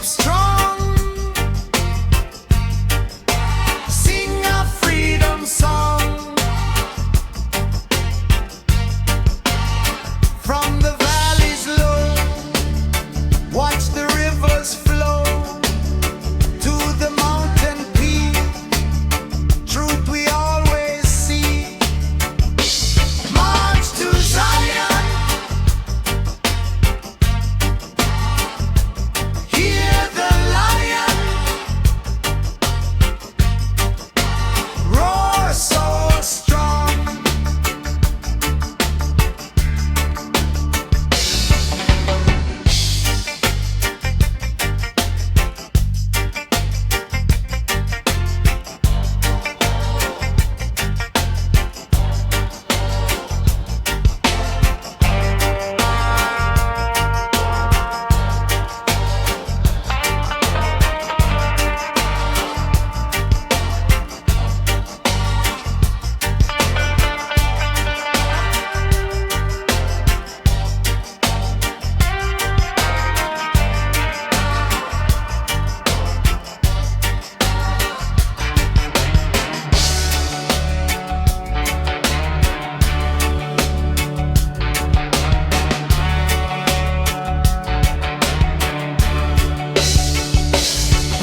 strong. Sing a freedom song. From the valleys low, watch the rivers flow to the mountain peak. Truth we always see. March to Zion. Hear the lion roar so strong.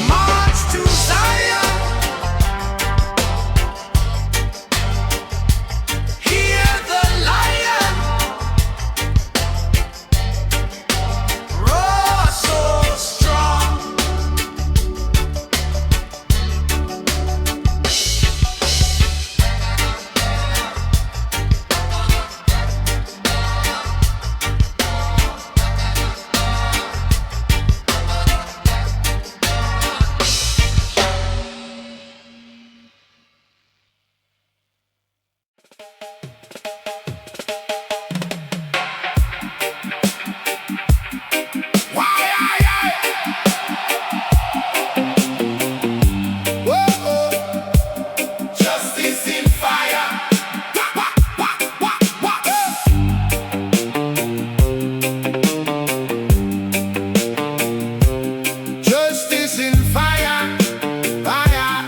March to Zion. Hear the lion roar so strong. Justice in fire. Justice in fire. Fire.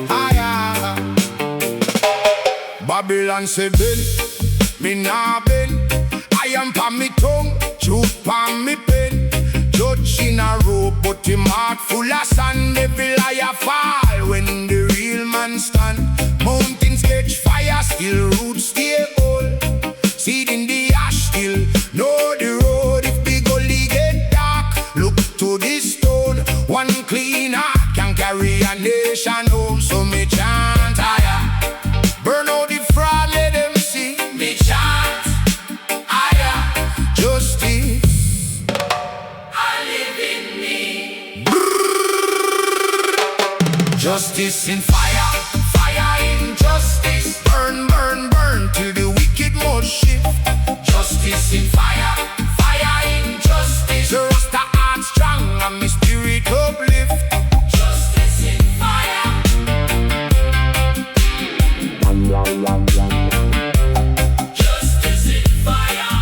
Fire. Babylon say bend, me nah bend. I am pa me tongue, truth pa me pen. Judge in a rope, but him heart full of sand. Every liar fall when the real man stand. Mountains catch fire, still roots stay old. Seed in the ash still know the road. If the gully get dark, look to this stone. One clean heart can carry a nation home. So me chant Iyah, burn out the fraud, let them see. Me chant Iyah, justice live in me. Justice in fire, fire in justice. Burn, burn, burn till the wicked must shift. Justice in fire, fire in justice. The Rasta heart strong and my spirit uplift. Justice in fire. Justice in fire.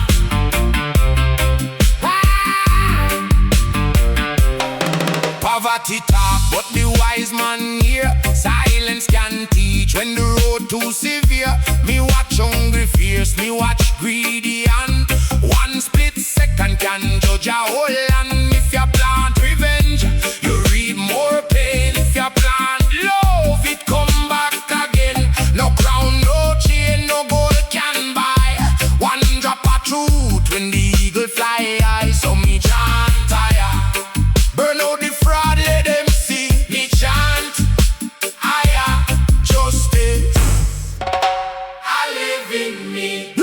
Poverty talk, but the wise man hear. Silence can teach when the road too severe. Me watch hungry fierce, me watch greedy and one split second can judge a whole land. If you plant revenge, you reap more pain. If you plant love, it come back again. No crown, no chain, no gold can buy one drop of truth when the eagle fly high. So me chant Iyah, burn out the fraud, let them see. Me chant Iyah, justice live in me.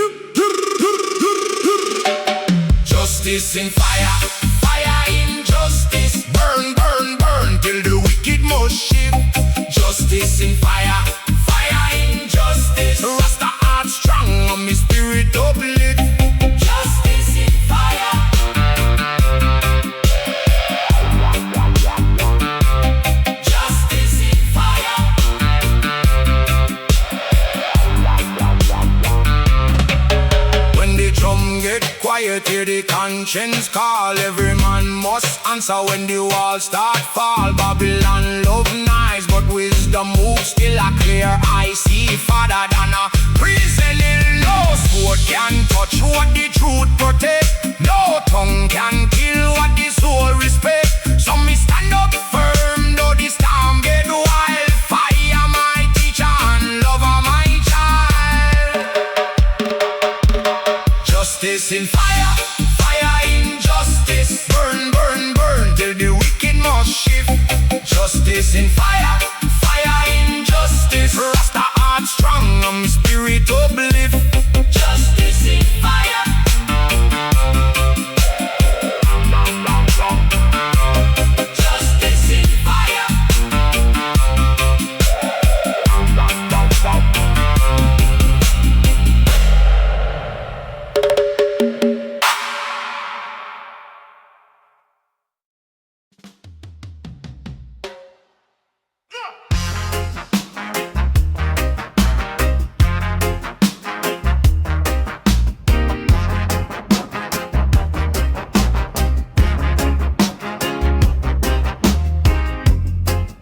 Justice in fire, fire in justice. Burn, burn, burn till the wicked must shift. Justice in fire, fire in justice. Rasta heart strong and my spirit uplift. Justice in fire. Justice in fire. When the drum get quiet, hear the conscience conscience call. Every man must answer when the walls start fall. Babylon love nice, but wisdom moves still a clear eye. See farther than a prison in. No sword can touch what the truth protect. No tongue can kill what the soul respect. So me stand up firm, though the storm get wild. Fire my teacher and lover my child. Justice in fire, fire in justice. Burn, burn, burn till the wicked must shift. Justice in fire, fire in justice. Rasta heart strong and my spirit uplift. Justice in fire. Justice in fire.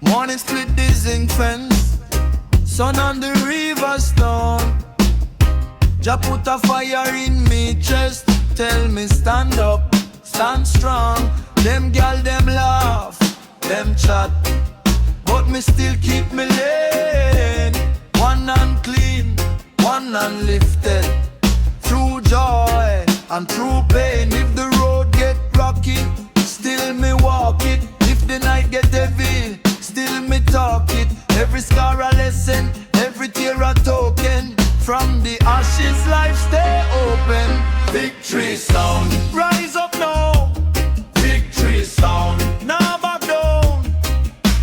Morning split the zinc fence, sun on the river stone. Jah put a fire in me chest, tell me stand up, stand strong. Them gal them laugh, them chat, but me still keep me lane. One hand clean, one hand lifted. Through joy and through pain, if the road get rocky, still me walk it. If the night get heavy, still me talk it. Every scar a lesson, every tear a token. From the ashes life stay open. Victory sound, rise up now. Victory sound, now back down.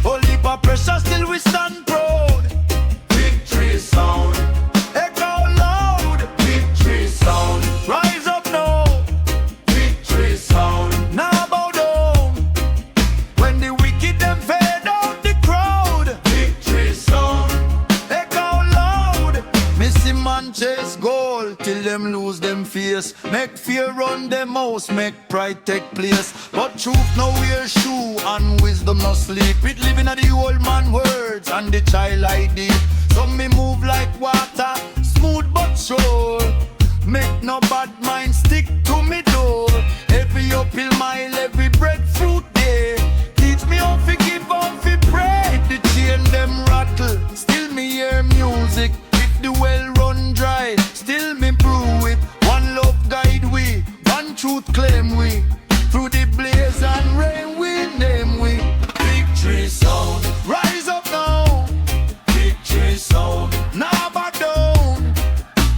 Whole heap of pressure, still we stand proud. Victory sound, echo loud. Victory sound, rise up now. Victory sound, now bow down. When the wicked them fade out the crowd. Victory sound, echo loud. Missy man chase goal till them lose them face. Make fear run them house, make pride take place. But truth no wear shoe and wisdom no sleep. It living at the old man words and the child ID. So me move like water, smooth but sure. Make no bad mind stick to me door. Every uphill mile, every breadfruit day. Teach me how to give, how to pray. The chain them rattle, still me hear music. If the well run dry, still me brew it. One love guide we, one truth claim we. Through the blaze and rain we name we. Victory sound, rise up now. Victory sound, now back down.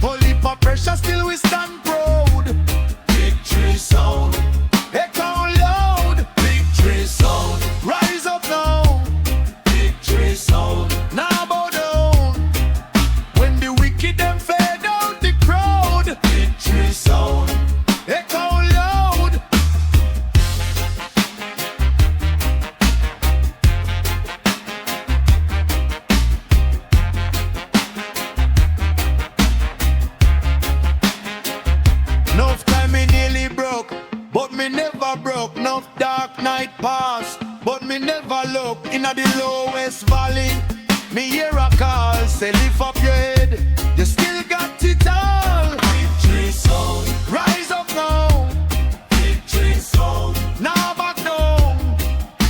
Whole heap of pressure, still we stand proud. Victory sound, echo loud. Victory sound, rise up now. Victory sound, now bow down. When the wicked them fade out the crowd. Victory sound, echo loud. Enough time me nearly broke, but me never broke. Enough dark night pass, but me never look. Inna the lowest valley, me hear a call, say lift up your head, you still got it all. Victory sound, rise up now. Victory sound, now back down.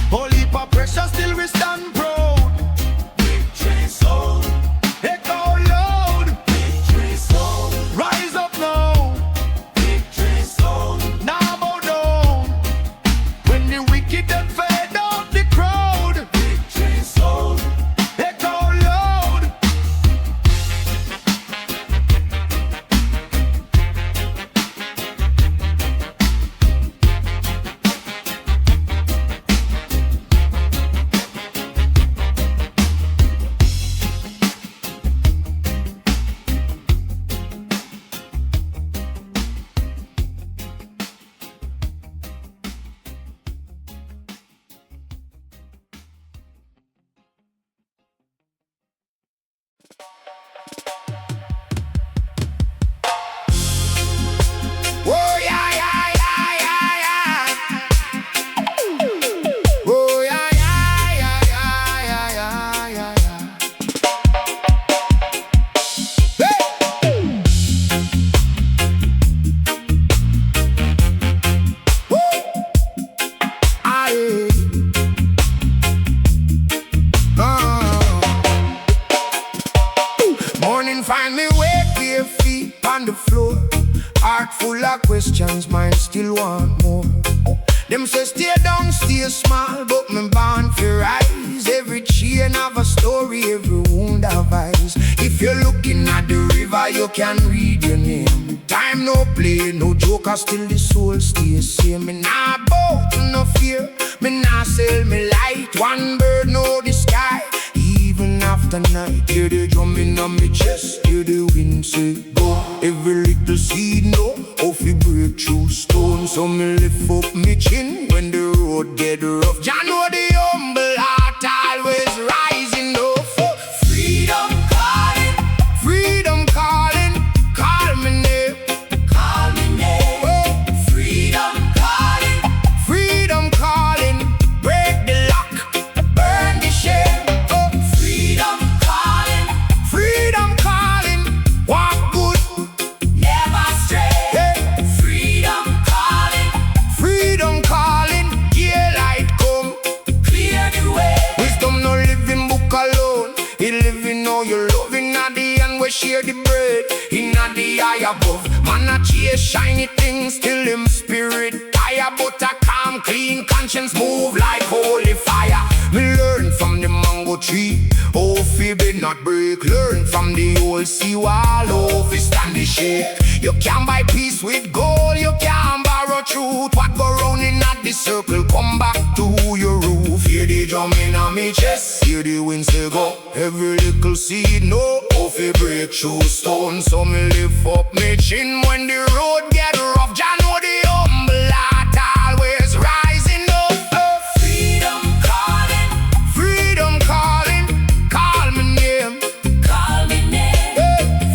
Whole heap of pressure, still we stand proud. Victory sound, echo loud. Victory sound, rise up now. Victory sound, now bow down. When the wicked them fade out the crowd. Victory sound, echo loud. Oh yeah, yeah, yeah, yeah, stay down, stay small, but me born for rise. Every chain have a story, every wound have eyes. If you're looking at the river, you can read your name. Time no play, no joker, still the soul stays same. Me nah bow to no fear, me nah sell me light. One bird know the sky, even after night. Hear the drumming on me chest, hear the wind say go. Every little seed know how fi break through stone. So me lift up me chin when the road get rough. Jah know the humble heart always rising up. Freedom calling, freedom calling, call me name, call me name. Oh, freedom calling, freedom calling, break the lock, burn the shame. Oh, freedom calling, freedom calling, walk good, never stray. Hey, freedom calling, yeah, light come, clear the way. Wisdom no living book alone, it living how you loving at the end we share the bread. In the eye above, man a chase shiny things till him spirit tire. But a calm, clean conscience move like holy fire. Me learn from the mango tree, oh fi be not break. Learn from the old sea wall, oh fi stand the shake. You can't buy peace with gold, you can't borrow truth. What go round in at the circle, come back to your roof. Hear the drumming on me chest, hear the wind say go. Every little seed know how fi break through stone. So me lift up me chin when the road get rough. Jah know the humble heart always rising up. Freedom calling, freedom calling, call me name, call me name.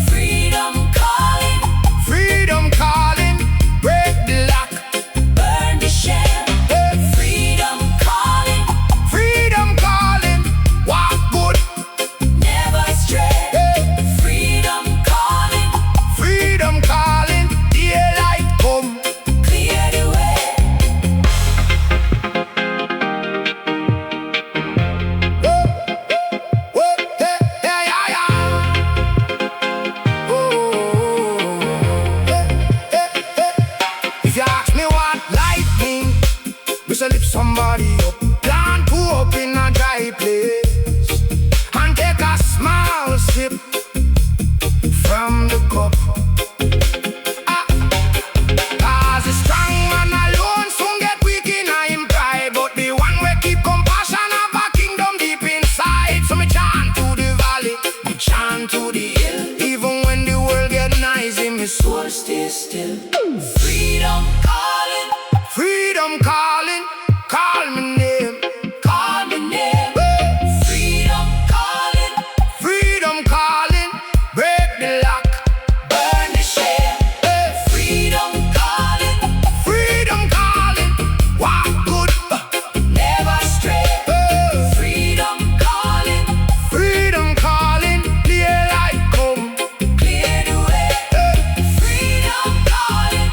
Freedom calling, freedom calling, break the lock, burn the shame. Freedom calling, walk good, never stray. Freedom calling, daylight come, clear the way. If you ask me what life mean, we say lift somebody up, plant two up in a dry place, and take a small sip from the cup. Cause the strong man alone soon get weak in him pride, but the one we keep compassion have a kingdom deep inside. So me chant to the valley, me chant to the hill. Even when the world get noisy, my soul stays still. Freedom calling, freedom calling, call me name, call me name. Freedom calling, break the lock, burn the shame. Freedom calling, walk good, never stray. Freedom calling, daylight come, clear the way. Freedom calling,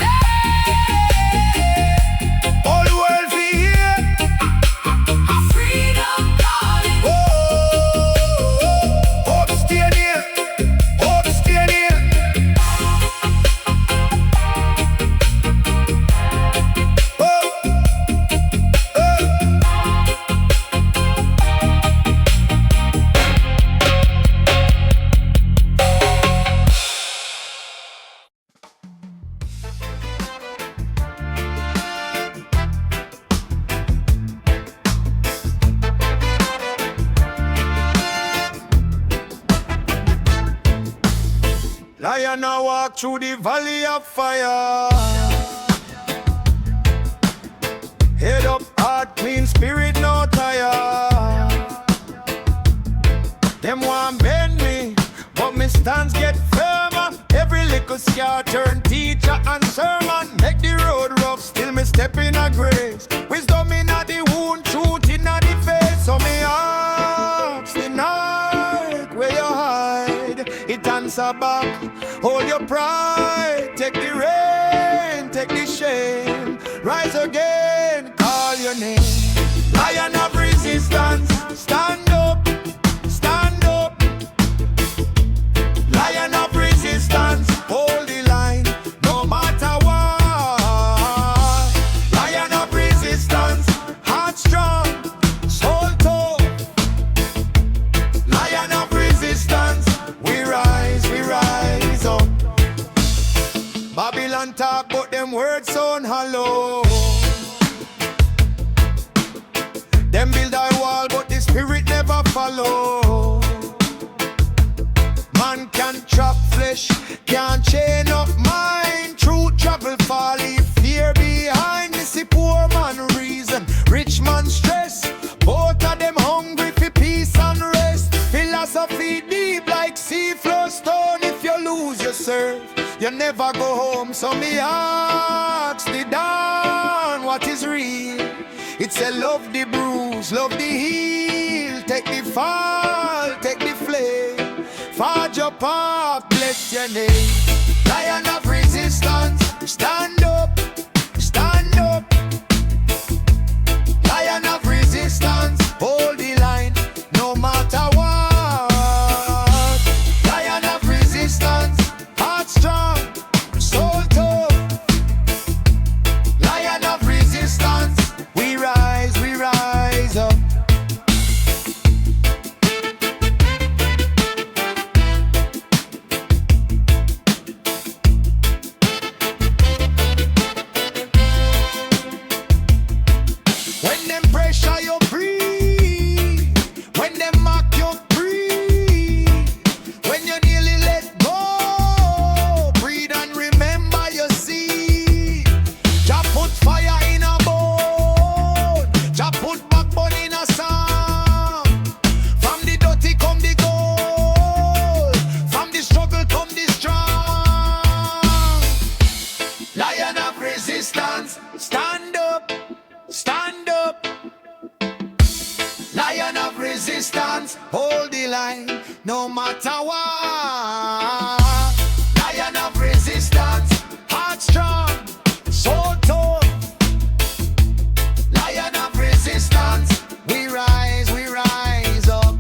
all the world feel here. Freedom calling, hope stay near, hope stay near. Lion a walk through the valley of fire. Head up, heart clean, spirit no tire. Them want bend me, but me stance get firmer. Every little scar turn teacher and sermon. Make the road rough, still me step in a grace. Wisdom in a the wound, truth in a the face. So me ask the night where you hide. It answer back, hold your pride. Take the rain, take the shame. Rise again, call your name. Lion of resistance, stand up, stand up. Lion of resistance, hold the line, no matter what. Lion of resistance, follow. Man can trap flesh, can't chain up mind. Truth travel far, leave fear behind. Me see poor man reason, rich man stress. Both of them hungry for peace and rest. Philosophy deep like sea flow stone. If you lose your serve, you never go home. So me ask the dawn, what is real? It's a love the bruise, love the heel. Take the fall, take the flame. Forge your path, bless your name. Lion of resistance, stand up, stand up. Lion of resistance, hold the line, no matter what. Lion of resistance, heart strong, soul tough. Lion of resistance, we rise up. When them pressure you breathe, when them mock you breathe, when you nearly let go, breathe and remember your seed. Jah put fire in a bone, Jah put backbone in a song. From the dirty come the gold, from the struggle come the strong. Lion of resistance, stand up, stand up. Lion of resistance, hold the line, no matter what. Lion of resistance, heart strong, soul tough. Lion of resistance, we rise up.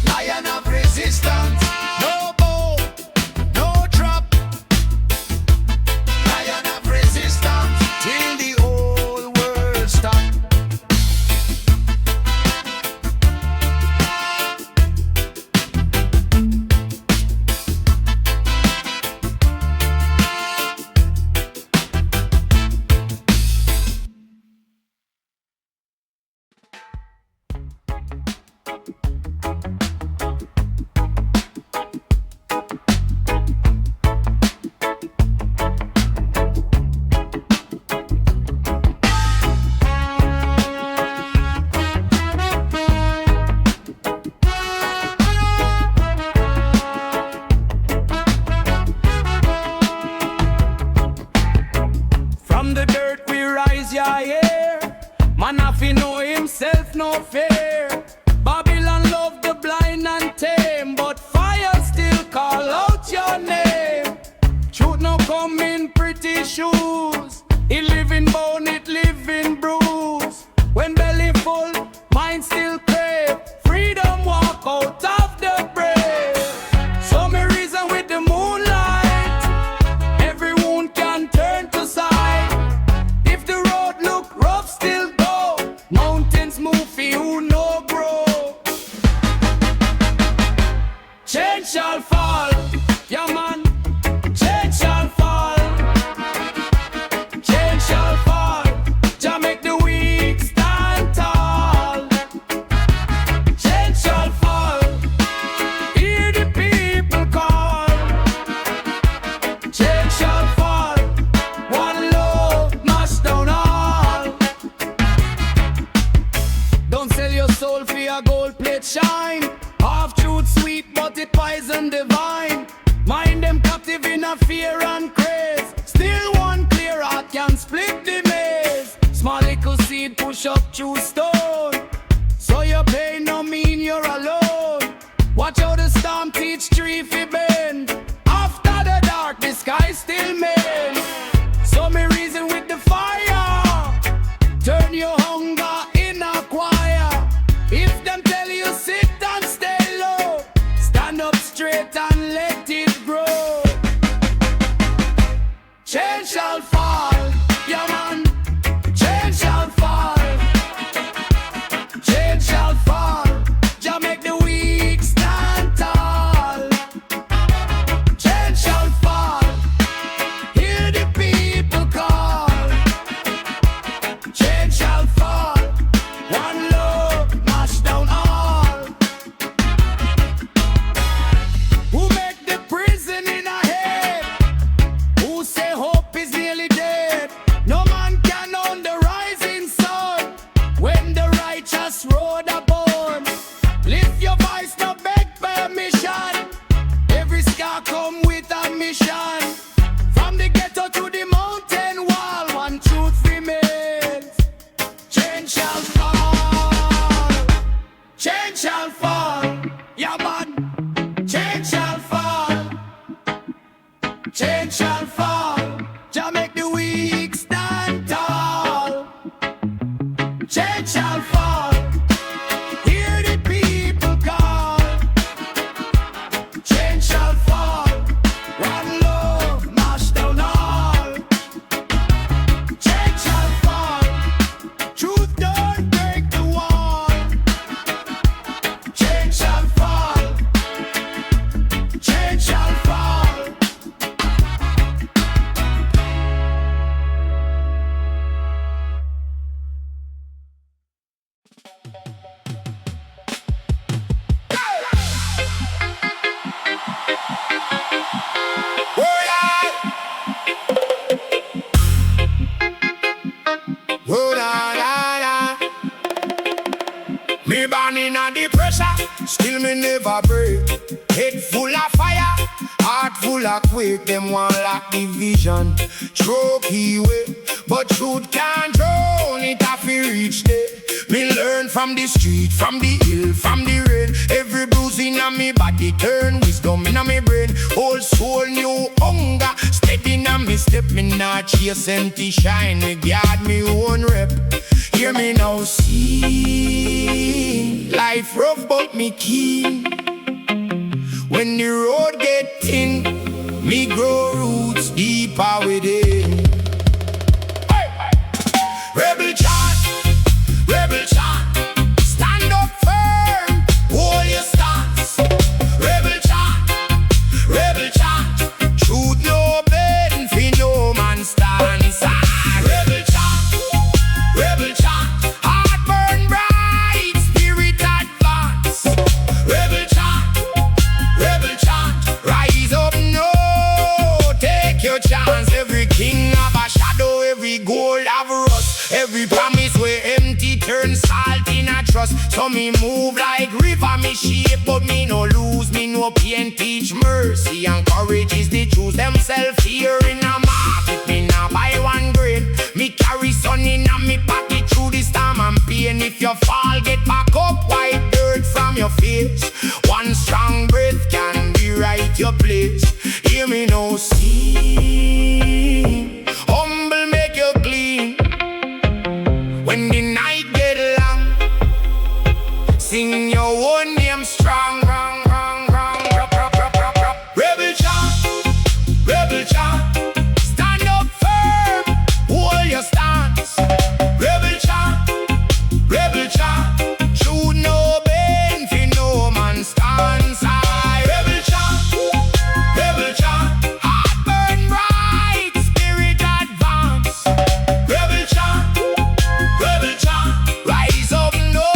Lion of resistance, no bow, no trap. Lion of resistance, till the whole world stop. From the dirt we rise, yeah, yeah. Man have to know himself, no fear. Babylon love the blind and tame, but fire still call out your name. Truth no come in pretty shoes. It live in bone, it live in bruise. When belly full, mind still crave. Freedom walk out of the brave. So me reason with the moonlight. Every wound can turn to sight. If the road look rough, still go. Mountains move for you, no grow. Change shall fall, yeah man. Change shall fall. Change shall fall. Jah make the weak stand tall. Change shall fall. Hear the people call. Change shall fall. One love, mash down all. Don't sell your soul for your gold plate shine. Half truth sweet, but it poison divine. Mind them captive in a fear and craze. Still one clear heart can split the maze. Small little seed push up through stone. So your pain no mean you're alone. Watch how the storm teach tree fi bend. After the dark, the sky still mend. So me reason with the fire. Turn your hunger in a choir. If them tell you sit and stay low, stand up straight and let it grow. Change shall fall, yeah man. Change shall fall. Change shall fall. Jah make the weak stand tall. Change shall fall. Hear the people call. Change shall fall. Change shall fall. Hear the people call. Change shall fall. One love, mash down all. Change shall fall. Truth don't break the wall. Change shall fall. Change shall fall. Oh, da, da, da. Me born in a the pressure, still me never break. Head full of fire, heart full of quake. Them want lack division, trophy way. But truth can't drown it if you reach there. Me learn from the street, from the hill, from the rain. Every bruise in a me body turn wisdom in a me brain. Old soul, new hunger, steady in a me step. Me not chase empty shine, me guard me own rep. Hear me now sing. Life rough but me keen. When the road get thin, me grow roots deeper within. Rebel chant, rebel chant. Stand up firm, hold your stance. Rebel chant, rebel chant. Truth no bend, fi no man stands. Rebel chant, rebel chant. Heart burn bright, spirit advance. Rebel chant, rebel chant. Rise up no, take your chance. Every king have a shadow, every gold have rust. Every promise we empty turn salt in a trust. So me move like river, me shape, but me no lose, me no pain, teach mercy and courage is the choose themselves here in a market. Me now buy one grade, me carry sun in a me pocket through the storm and pain. If you fall, get back up, wipe dirt from your face. One strong breath can rewrite your place. Hear me now sing, humble make you clean. When the night get long, sing your own name strong. Rebel chant, rebel chant. Stand up firm, hold your stance. Rebel chant, rebel chant. Shoot no bend, fi no man stands. Rebel chant, rebel chant. Heart burn bright, spirit advance. Rebel chant, rebel chant. Rise up no,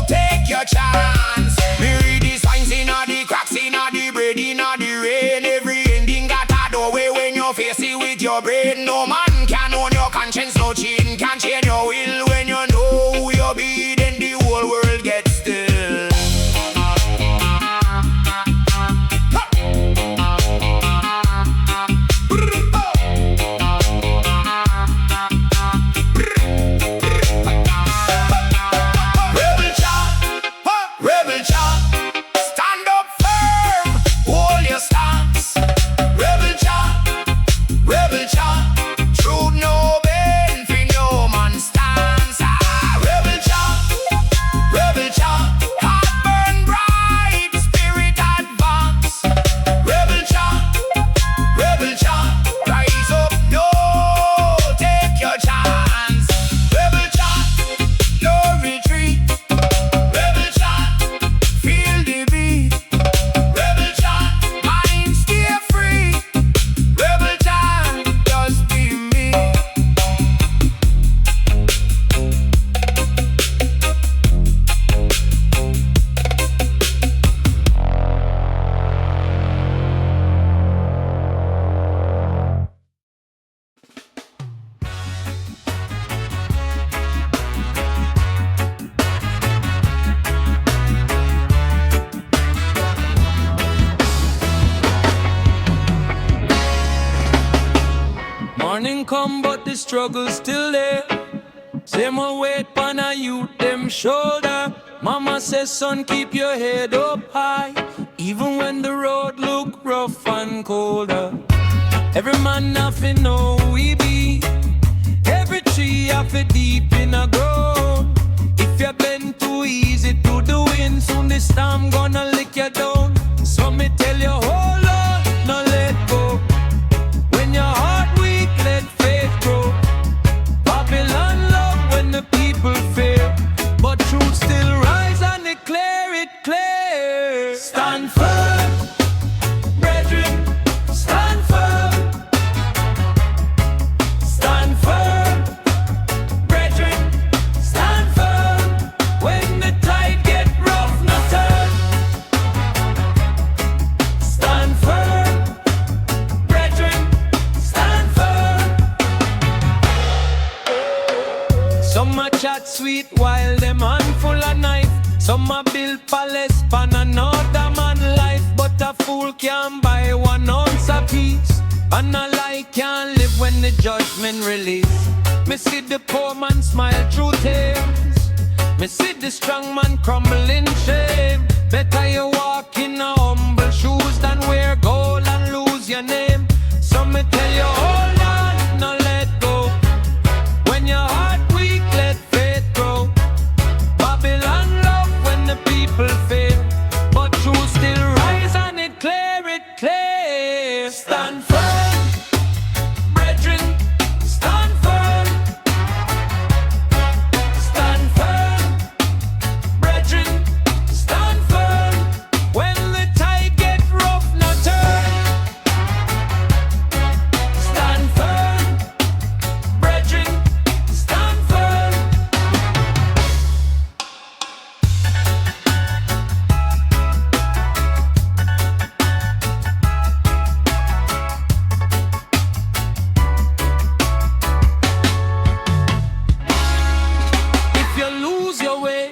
take your chance. Me read the signs in all the cracks, in all the bread, in all the rain. Every ending got a doorway when you face it with your brain. No man can own your conscience, no chain can chain your will. When you know who you be, then the whole world gets still. Rebel chant, rebel chant. Stand up firm, hold your stance. Rebel chant, rebel chant. Truth no bend, fi no man stands. Rebel chant, rebel chant. Heart burn bright, spirit advance. Rebel chant, rebel chant. Rise up, no, take your chance. Rebel chant, no retreat. Rebel chant, feel the beat. Rebel chant, mind stay free. Rebel chant, just be me. Morning come but the struggle's still there. Same old weight on a youth them shoulder. Mama says son keep your head up high, even when the road look rough and colder. Every man have to know who he be. Every tree have to deep in a grove. Some a chat sweet while them hand full of knife. Some a build palace pan another man life. But a fool can't buy 1 ounce a piece, and a lie can't live when the judgment release. Me see the poor man smile through tears. Me see the strong man crumble in shame. Better you walk in a humble shoes than wear gold and lose your name. So me tell you, hold on, no let go. When your heart weak, let faith grow. Babylon love when the people fail, but truth still rise and it clear. Stand firm, brethren, stand firm. Stand firm, brethren, stand firm. When the tide get rough, no turn. Stand firm, brethren, stand firm. If you lose your way,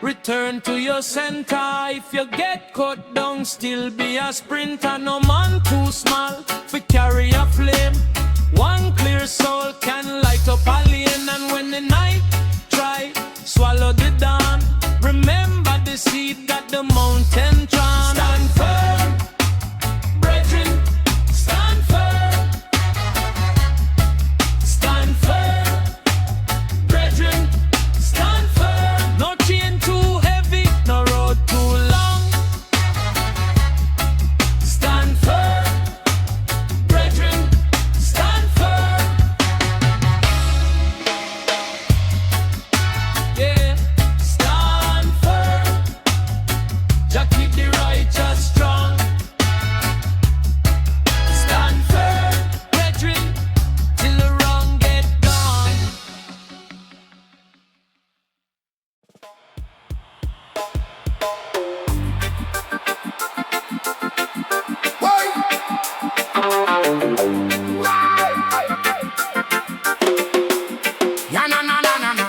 return to your center. If you get cut down, still be a sprinter. No man too small for carry a flame. One clear soul can light up a lane. And when the night try swallow the dawn, remember the seed got the mountain drawn. Stand firm, brethren, stand firm. Stand firm, brethren, stand firm. No chain too heavy, no road too long. Stand firm, brethren, stand firm. Yeah, stand firm. Jah keep the righteous strong. Stand firm, brethren, till the wrong get gone. Why? Ya na na na na na.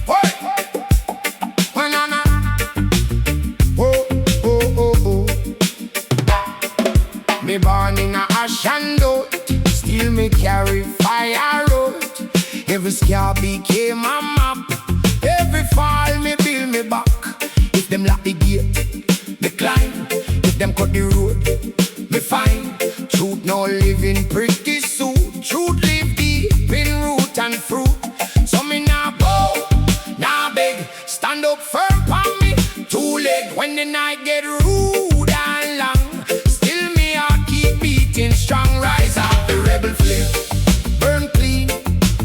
Why? Why na na? Oh oh oh oh. Me born in a ash and dirt, still me carry fire road. Every scar became a map. Every fall me build me back. If them lock the gate, me climb. If them cut the road, me find. Truth no living pretty soon. Truth live deep in root and fruit. So me nah bow, nah beg. Stand up firm for me. 2 leg when the night get rude and long. Still me heart keep beating strong. Rise up the rebel flame. Burn clean,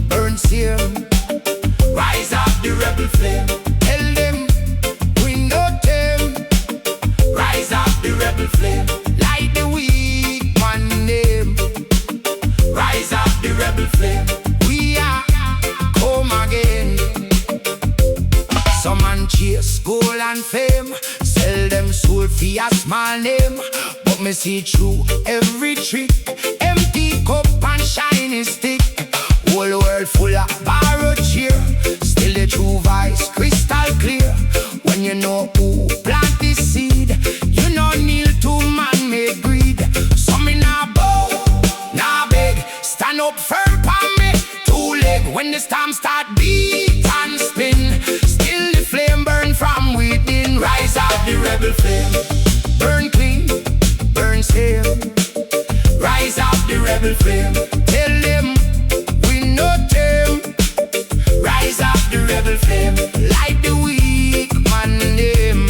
burn seal. Rise up the rebel flame. Tell them we no them. Rise up the rebel flame. Light the weak man name. Rise up the rebel flame. We are come again. Some man chase gold and fame, sell them soul for a small name. But me see through every trick. Empty cup and shiny stick. Whole world full of borrowed cheer. Still the true voice crystal clear. When you know who plant the seed, you no kneel to man-made greed. So me nah bow, nah beg. Stand up firm for me. 2 leg when the storm start beat and spin. Still the flame burn from within. Rise up the rebel flame. Burn clean, burn still. Rise up the rebel flame. Tell them we no them. Rise up the rebel flame. Light the weak man name.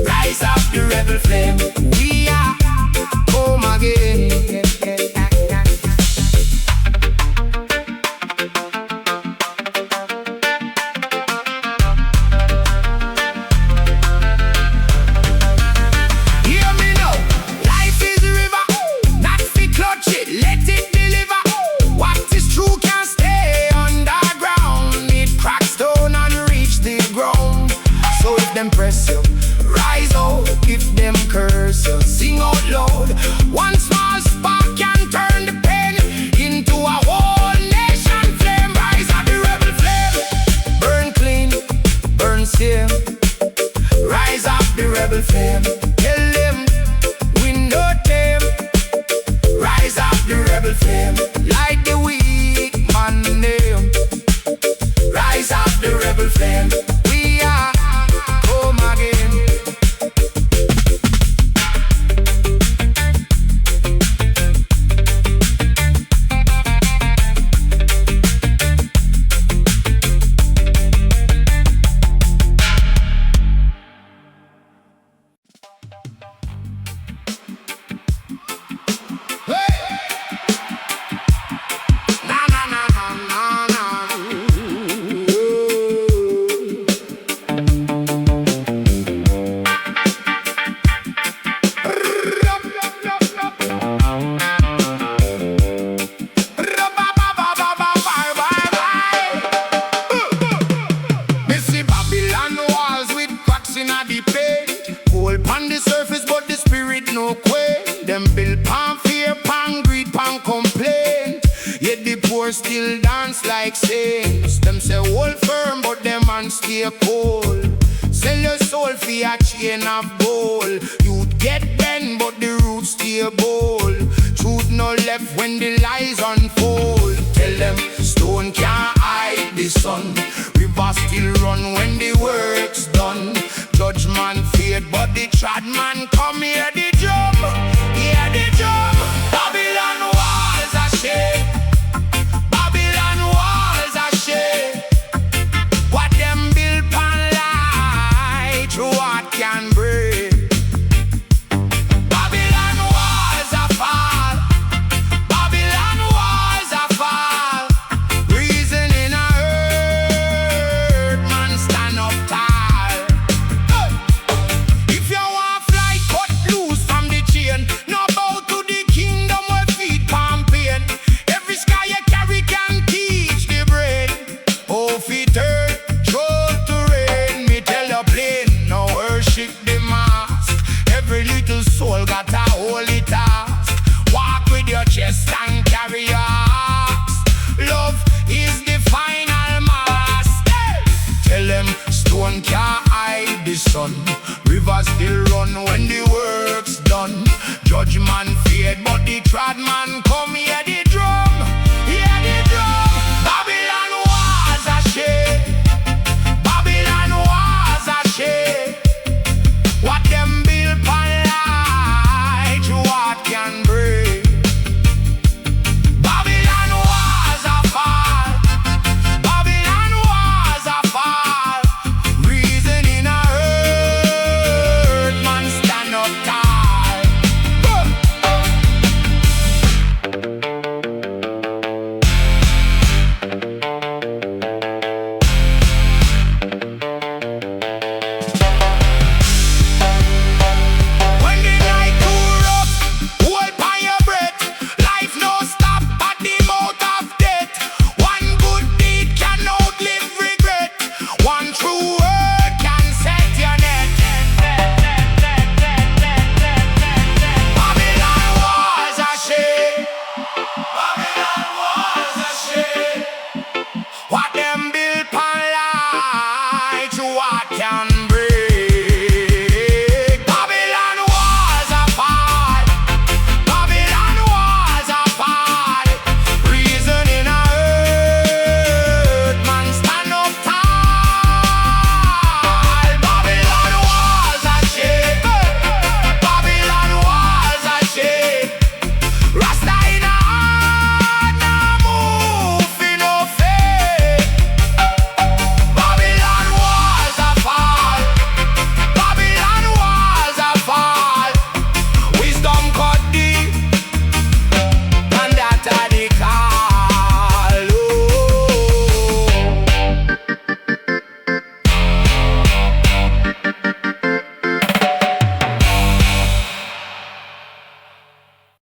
Rise up the rebel flame. We are home again. Hear me now. Life is a river, not fi clutch it, let it deliver. poor still dance like saints. Them say hold firm, but them man stay cold. Sell your soul for a chain of gold. You'd get bent, but the roots stay bold. Truth no left when the lies unfold. Tell them stone can't hide the sun. River still run when the work's done. Judgment fade, but the trad man come here.